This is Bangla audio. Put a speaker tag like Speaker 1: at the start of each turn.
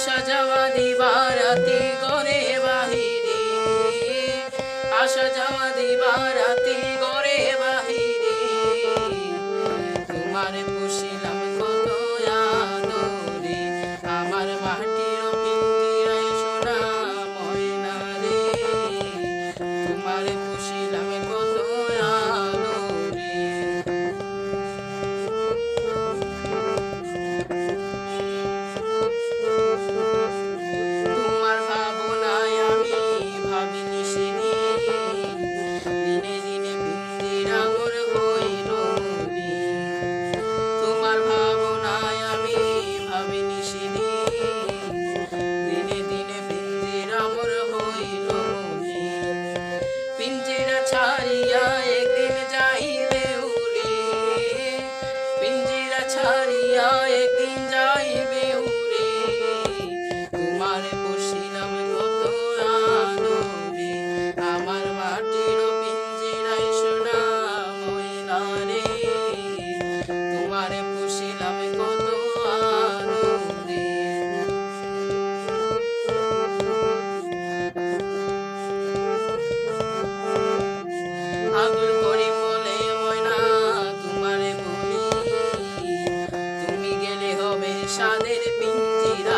Speaker 1: আসা যাওয়া দিবারাতি ঘরে বাহিরে, আসা যাওয়া দিবারাতি ঘরে বাহিরে, তোমার পুষিলাম কত আদরে, আমার মাটির পিঞ্জিরায় সোনা ময়না রে, তোমার পুষিলাম কত আদরে। তোমার ভাবনায় আমি ভাবিনি সেদিন, দিনে দিনে পিঞ্জিরা মোর হইল মলিন। তোমার ভাবনায় আমি ভাবিনি সেদিন, দিনে দিনে পিঞ্জিরা মোর হইল মলিন। পিঞ্জিরা ছাড়িয়া একদিন যাইবে উড়ে, পিঞ্জিরা ছাড়িয়া একদিন যাইবে উড়ে, তোমার পুষিলাম কত আদরে, আমার মাটির পিঞ্জিরায় সোনা ময়না রে, তোমার পুষিলাম কত আদরে। আদর করি বলে ময়না তোমারে বলি, তুমি গেলে হবে সাদের পিঞ্জিরা।